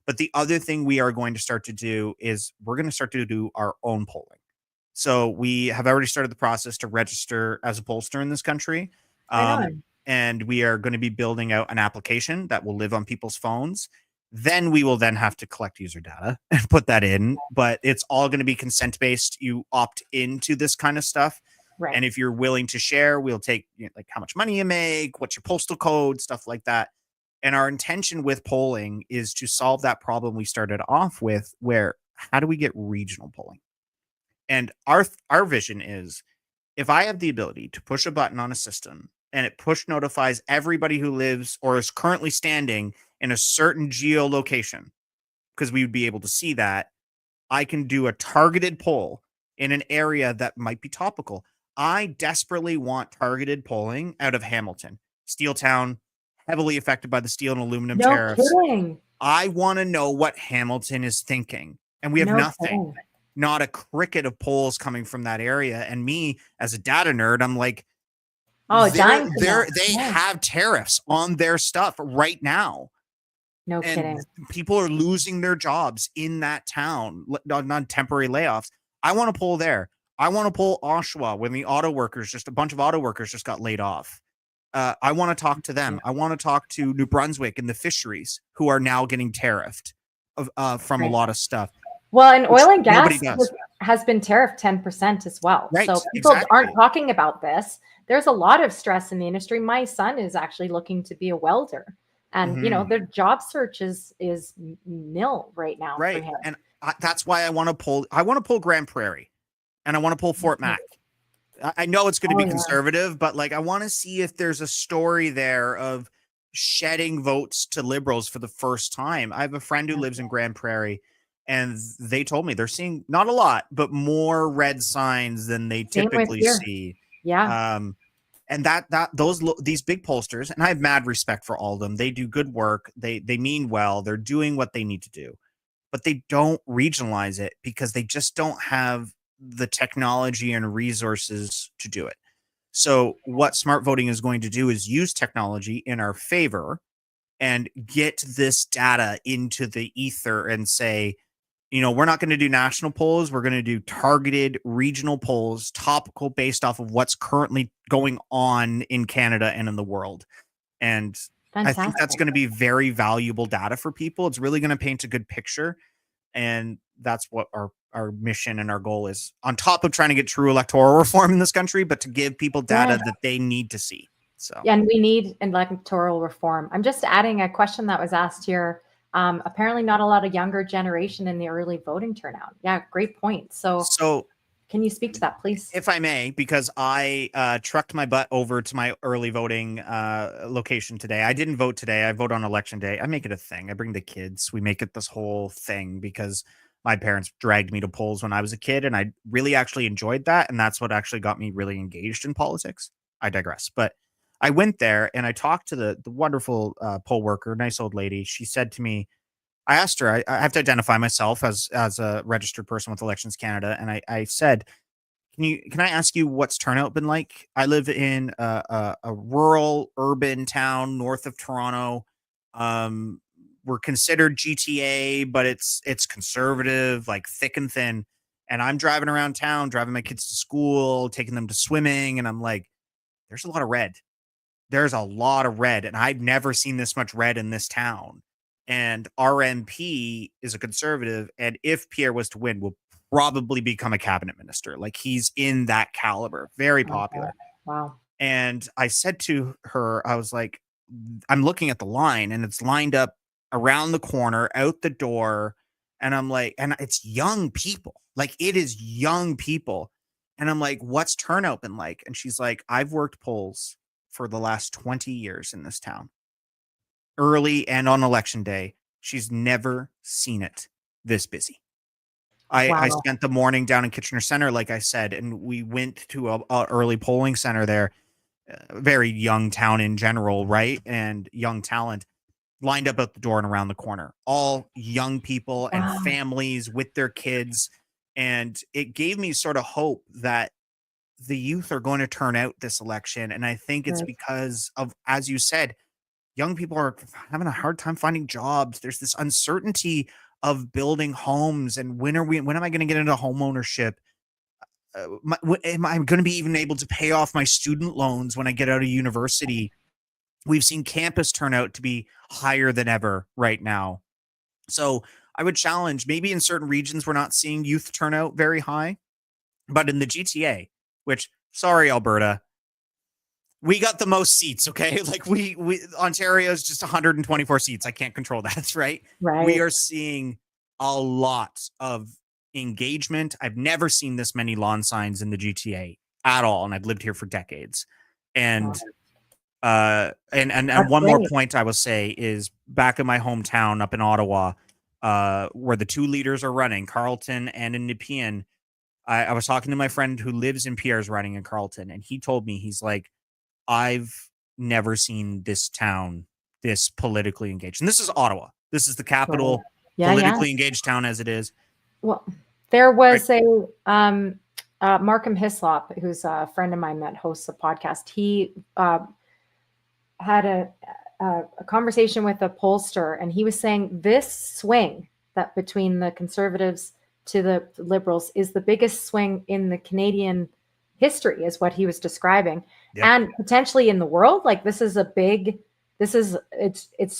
C: But the other thing we are going to start to do is we're going to start to do our own polling. So we have already started the process to register as a pollster in this country. And we are going to be building out an application that will live on people's phones. Then we will then have to collect user data and put that in. But it's all going to be consent-based. You opt into this kind of stuff.
B: Right.
C: And if you're willing to share, we'll take like how much money you make, what's your postal code, stuff like that. And our intention with polling is to solve that problem we started off with, where how do we get regional polling? And our vision is, if I have the ability to push a button on a system and it push notifies everybody who lives or is currently standing in a certain geolocation, because we would be able to see that, I can do a targeted poll in an area that might be topical. I desperately want targeted polling out of Hamilton, steel town, heavily affected by the steel and aluminum tariffs.
B: Kidding.
C: I want to know what Hamilton is thinking. And we have nothing. Kidding. Not a cricket of polls coming from that area. And me, as a data nerd, I'm like, they have tariffs on their stuff right now.
B: No
C: and
B: kidding.
C: People are losing their jobs in that town on temporary layoffs. I want to poll there. I want to poll Oshawa when a bunch of auto workers just got laid off. I want to talk to them. I want to talk to New Brunswick and the fisheries who are now getting tariffed from a lot of stuff.
B: Well, and oil and gas has been tariffed 10% as well. Right, so people aren't talking about this. There's a lot of stress in the industry. My son is actually looking to be a welder. And, their job search is nil right now.
C: Right.
B: For him.
C: And that's why I want to pull Grand Prairie and I want to pull Fort Mac. I know it's going to be conservative, but I want to see if there's a story there of shedding votes to Liberals for the first time. I have a friend who lives in Grand Prairie. And they told me they're seeing not a lot, but more red signs than they
B: Same with
C: typically
B: here.
C: see.
B: Yeah.
C: And these big pollsters, and I have mad respect for all of them. They do good work. They mean well. They're doing what they need to do, but they don't regionalize it because they just don't have the technology and resources to do it. So what smart voting is going to do is use technology in our favor and get this data into the ether and say, we're not going to do national polls. We're going to do targeted regional polls, topical, based off of what's currently going on in Canada and in the world. And I think that's
B: Fantastic.
C: going to be very valuable data for people. It's really going to paint a good picture. And that's what our mission and our goal is, on top of trying to get true electoral reform in this country, but to give people data that they need to see. So,
B: yeah, and we need electoral reform. I'm just adding a question that was asked here. Apparently not a lot of younger generation in the early voting turnout. Yeah, great point. So can you speak to that, please?
C: If I may, because I trucked my butt over to my early voting location today. I didn't vote today. I vote on election day. I make it a thing. I bring the kids. We make it this whole thing because my parents dragged me to polls when I was a kid, and I really actually enjoyed that. And that's what actually got me really engaged in politics. I digress. But I went there and I talked to the wonderful poll worker, nice old lady. She said to me, I asked her, I have to identify myself as a registered person with Elections Canada. And I said, can I ask you what's turnout been like? I live in a rural urban town north of Toronto. We're considered GTA, but it's conservative, like thick and thin. And I'm driving around town, driving my kids to school, taking them to swimming, and I'm like, there's a lot of red. There's a lot of red, and I've never seen this much red in this town. And our MP is a conservative, and if Pierre was to win, will probably become a cabinet minister. Like, he's in that caliber, very popular.
B: Wow.
C: And I said to her, I was like, I'm looking at the line, and it's lined up around the corner, out the door. And I'm like, and it's young people. Like, it is young people. And I'm like, what's turnout been like? And she's like, I've worked polls for the last 20 years in this town, early and on election day. She's never seen it this busy. I spent the morning down in Kitchener Center, like I said, and we went to a early polling center there. Very young town in general, right? And young talent lined up at the door and around the corner. All young people and families with their kids. And it gave me sort of hope that the youth are going to turn out this election. And I think it's because of, as you said, young people are having a hard time finding jobs. There's this uncertainty of building homes, and when am I going to get into home ownership? Am I going to be even able to pay off my student loans when I get out of university? We've seen campus turnout to be higher than ever right now. So I would challenge, maybe in certain regions, we're not seeing youth turnout very high, but in the GTA, which, sorry, Alberta, we got the most seats. Okay. Like we Ontario is just 124 seats. I can't control that. Right. We are seeing a lot of engagement. I've never seen this many lawn signs in the GTA at all. And I've lived here for decades. And one more point I will say is, back in my hometown up in Ottawa, where the two leaders are running, Carleton and in Nepean, I was talking to my friend who lives in Pierre's running in Carleton, and he told me, he's like, I've never seen this town this politically engaged. And this is Ottawa. This is the capital, politically engaged town as it is.
B: Well, there was Markham Hislop, who's a friend of mine that hosts a podcast. He had a conversation with a pollster, and he was saying this swing that between the Conservatives to the Liberals is the biggest swing in the Canadian history, is what he was describing. And potentially in the world. Like, it's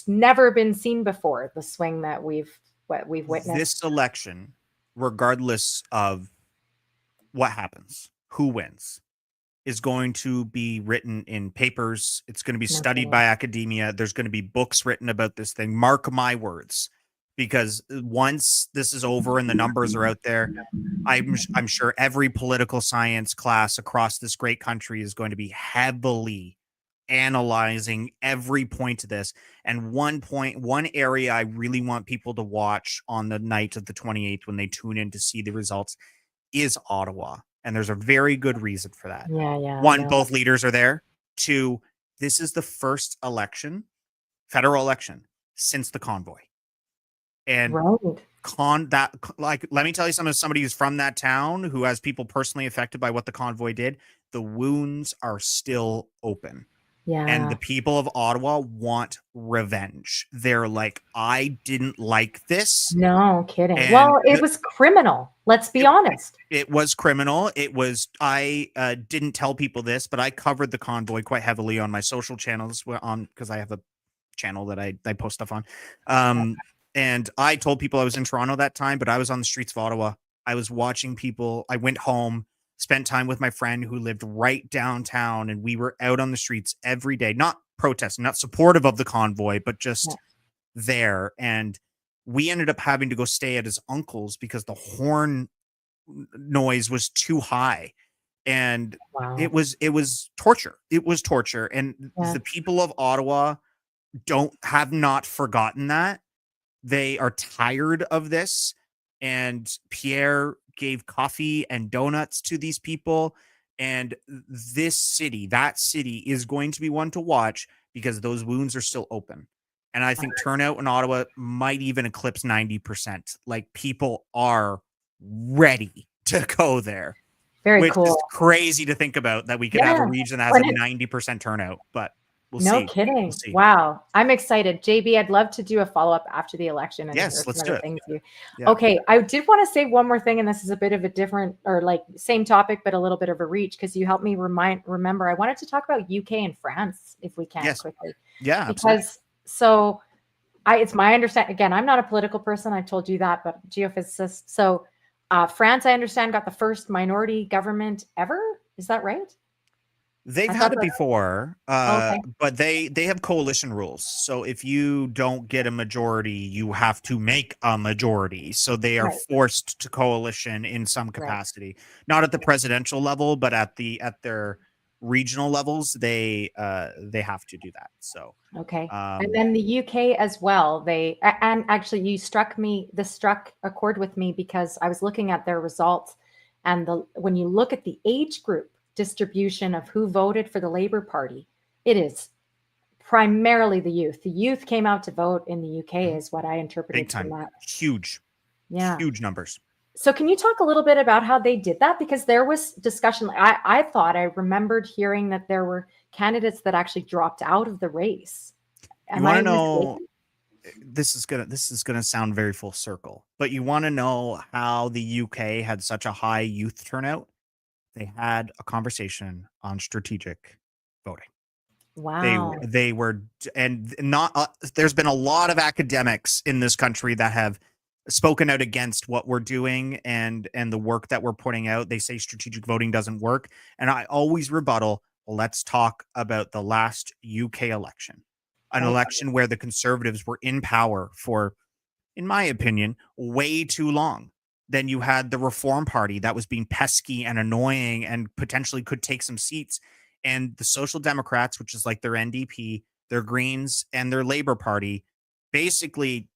B: never been seen before, the swing that we've witnessed.
C: This election, regardless of what happens, who wins, is going to be written in papers. It's going to be studied by academia. There's going to be books written about this thing. Mark my words, because once this is over and the numbers are out there, I'm sure every political science class across this great country is going to be heavily analyzing every point of this. And one area I really want people to watch on the night of the 28th when they tune in to see the results is Ottawa. And there's a very good reason for that.
B: Yeah.
C: One, both leaders are there. Two, this is the first federal election since the convoy. And
B: right.
C: let me tell you something, as somebody who's from that town, who has people personally affected by what the convoy did, the wounds are still open.
B: Yeah.
C: And the people of Ottawa want revenge. They're like, I didn't like this.
B: No kidding.
C: And
B: well, it was criminal. Let's be honest.
C: It was criminal. I didn't tell people this, but I covered the convoy quite heavily on my social channels because I have a channel that I post stuff on. And I told people I was in Toronto that time, but I was on the streets of Ottawa. I was watching people. I went home, spent time with my friend who lived right downtown, and we were out on the streets every day, not protesting, not supportive of the convoy, but just there. And we ended up having to go stay at his uncle's because the horn noise was too high. And it was torture. It was torture. And the people of Ottawa have not forgotten that. They are tired of this. And Pierre gave coffee and donuts to these people. And that city is going to be one to watch because those wounds are still open. And I think turnout in Ottawa might even eclipse 90%. Like, people are ready to go there.
B: Very cool.
C: Which is crazy to think about, that we could have a region that has a 90% turnout, but we'll see.
B: No kidding. Wow. I'm excited. JB, I'd love to do a follow-up after the election. And
C: yes, let's do it.
B: Okay. I did want to say one more thing, and this is a bit of a different, or like same topic, but a little bit of a reach, because you helped me remember I wanted to talk about UK and France, if we can, quickly.
C: Yeah,
B: because it's my understanding, again, I'm not a political person, I told you that, but geophysicist. So France, I understand, got the first minority government ever. Is that right?
C: They've had it before, but they have coalition rules. So if you don't get a majority, you have to make a majority. So they are forced to coalition in some capacity, not at the presidential level, but at their regional levels. They have to do that. So
B: and then the UK as well. And actually, struck a chord with me because I was looking at their results, and when you look at the age group distribution of who voted for the Labour Party, it is primarily the youth. The youth came out to vote in the UK, is what I interpreted.
C: Big time.
B: From that.
C: Huge numbers.
B: So can you talk a little bit about how they did that? Because there was discussion. I remembered hearing that there were candidates that actually dropped out of the race.
C: You want to know? This is gonna sound very full circle, but you want to know how the UK had such a high youth turnout? They had a conversation on strategic voting.
B: Wow.
C: They were, and not. There's been a lot of academics in this country that have spoken out against what we're doing and the work that we're putting out. They say strategic voting doesn't work, and I always rebuttal. Well, let's talk about the last UK election, an election where the Conservatives were in power for, in my opinion, way too long. Then you had the Reform Party that was being pesky and annoying and potentially could take some seats. And the Social Democrats, which is like their NDP, their Greens, and their Labour Party, basically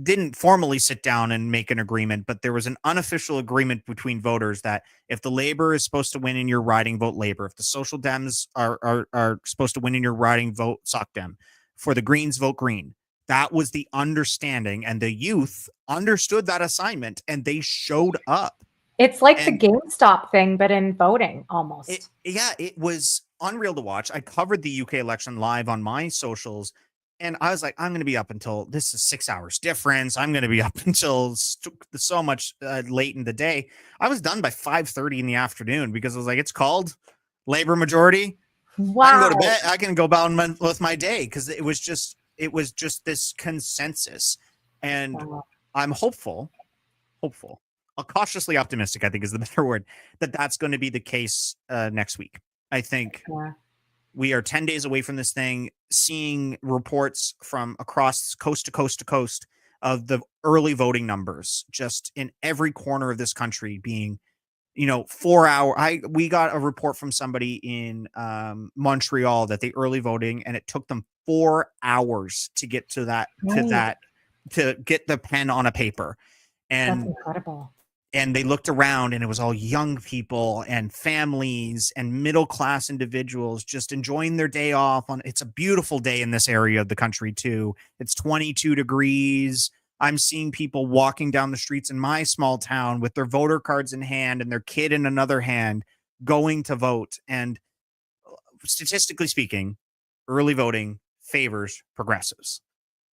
C: didn't formally sit down and make an agreement, but there was an unofficial agreement between voters that if the Labour is supposed to win in your riding, vote Labour. If the Social Dems are supposed to win in your riding, vote Soc Dem. For the Greens, vote Green. That was the understanding, and the youth understood that assignment, and they showed up.
B: It's like the GameStop thing, but in voting almost.
C: It was unreal to watch. I covered the UK election live on my socials, and I was like, I'm going to be up until, this is 6 hours difference. I'm going to be up until so much late in the day. I was done by 5:30 in the afternoon because I was like, it's called Labour majority.
B: Wow.
C: I can go to bed. I can go about with my day because it was just this consensus, and I'm hopeful, cautiously optimistic, I think is the better word, that's going to be the case next week. I think we are 10 days away from this thing, seeing reports from across coast to coast to coast of the early voting numbers just in every corner of this country being 4 hour. We got a report from somebody in Montreal that they early voting, and it took them 4 hours to get to that
B: Right.
C: to get the pen on a paper.
B: That's
C: And
B: incredible.
C: and they looked around, and it was all young people and families and middle-class individuals just enjoying their day off. It's a beautiful day in this area of the country too. It's 22 degrees. I'm seeing people walking down the streets in my small town with their voter cards in hand and their kid in another hand going to vote. And statistically speaking, early voting favors progressives.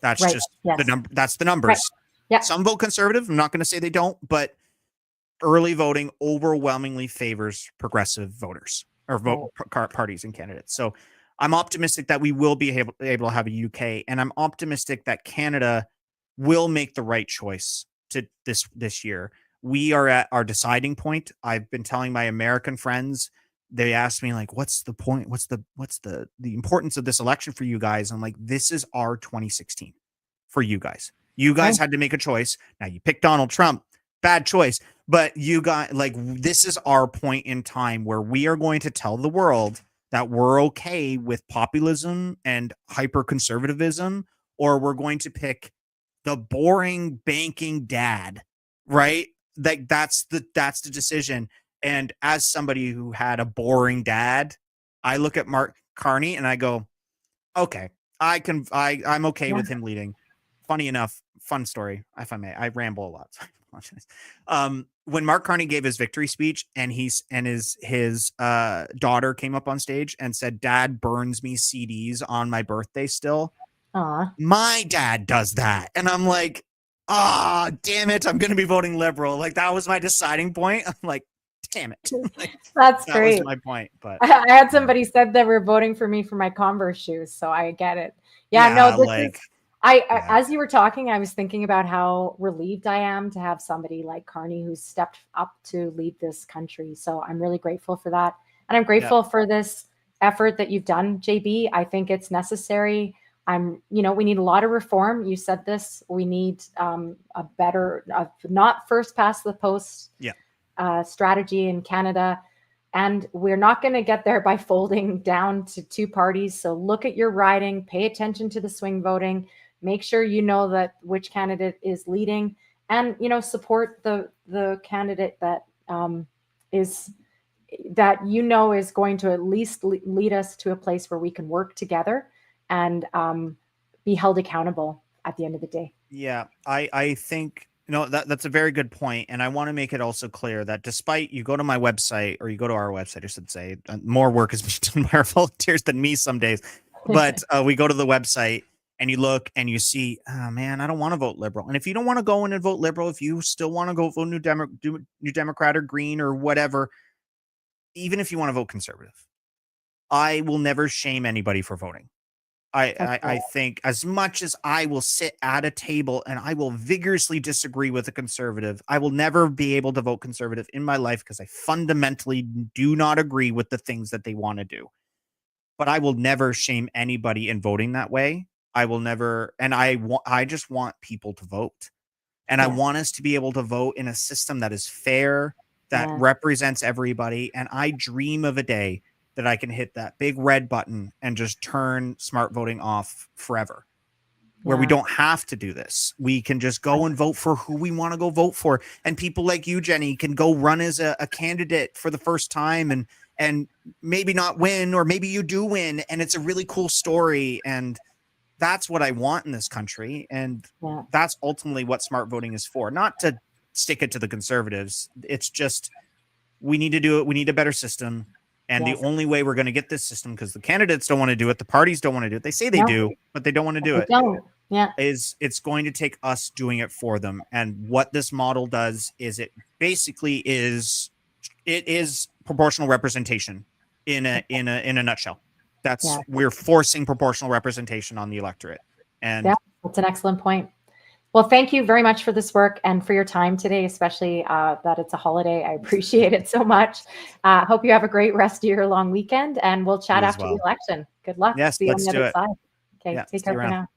C: That's
B: Right.
C: just the
B: Yes.
C: number. That's the
B: Right.
C: numbers.
B: Yeah.
C: Some vote conservative. I'm not going to say they don't, but early voting overwhelmingly favors progressive voters or vote parties and candidates. So I'm optimistic that we will be able to have a UK, and I'm optimistic that Canada will make the right choice to this year. We are at our deciding point. I've been telling my American friends, they asked me like, what's the point? What's the importance of this election for you guys? I'm like, this is our 2016 for you guys. You guys had to make a choice. Now you picked Donald Trump, bad choice, but you got like, this is our point in time where we are going to tell the world that we're okay with populism and hyper conservatism, or we're going to pick the boring banking dad, right? Like that's the decision. And as somebody who had a boring dad, I look at Mark Carney and I go, okay, I'm okay with him leading. Funny enough, fun story, if I may. I ramble a lot. So I apologize. When Mark Carney gave his victory speech and his daughter came up on stage and said, "Dad burns me CDs on my birthday still."
B: Aw.
C: My dad does that. And I'm like, damn it. I'm going to be voting liberal. Like that was my deciding point. I'm like, damn it. Like,
B: That's
C: that
B: great.
C: was my point. But
B: I had somebody said they were voting for me for my Converse shoes, so I get it. Yeah, no, this is as you were talking, I was thinking about how relieved I am to have somebody like Carney who's stepped up to lead this country. So I'm really grateful for that. And I'm grateful for this effort that you've done, JB. I think it's necessary. We need a lot of reform. You said this. We need a better, not first past the post strategy in Canada. And we're not going to get there by folding down to two parties. So look at your riding, pay attention to the swing voting, make sure you know that which candidate is leading, and support the candidate that is going to at least lead us to a place where we can work together and be held accountable at the end of the day.
C: Yeah, I think that's a very good point, and I want to make it also clear that despite you go to my website, or you go to our website, I should say, more work is being done by our volunteers than me some days, but we go to the website and you look and you see, oh man, I don't want to vote liberal. And if you don't want to go in and vote liberal, if you still want to go vote New Democrat or Green or whatever, even if you want to vote conservative, I will never shame anybody for voting. I think as much as I will sit at a table and I will vigorously disagree with a conservative, I will never be able to vote conservative in my life because I fundamentally do not agree with the things that they want to do. But I will never shame anybody in voting that way. I will never, and I just want people to vote. And I want us to be able to vote in a system that is fair, that represents everybody. And I dream of a day that I can hit that big red button and just turn smart voting off forever, where we don't have to do this. We can just go and vote for who we want to go vote for. And people like you, Jenny, can go run as a candidate for the first time and maybe not win, or maybe you do win. And it's a really cool story. And that's what I want in this country. And that's ultimately what smart voting is for. Not to stick it to the conservatives. It's just, we need to do it. We need a better system. And the only way we're going to get this system, because the candidates don't want to do it, the parties don't want to do it. They say they do, but they don't want to do it. Is it's going to take us doing it for them. And what this model does is it basically is proportional representation in a nutshell. We're forcing proportional representation on the electorate. And
B: that's an excellent point. Well, thank you very much for this work and for your time today, especially that it's a holiday. I appreciate it so much. Hope you have a great rest of your long weekend, and we'll chat after the election. Good luck.
C: Yes,
B: See you on
C: let's
B: the
C: do
B: other
C: it.
B: side. Okay, take care for now.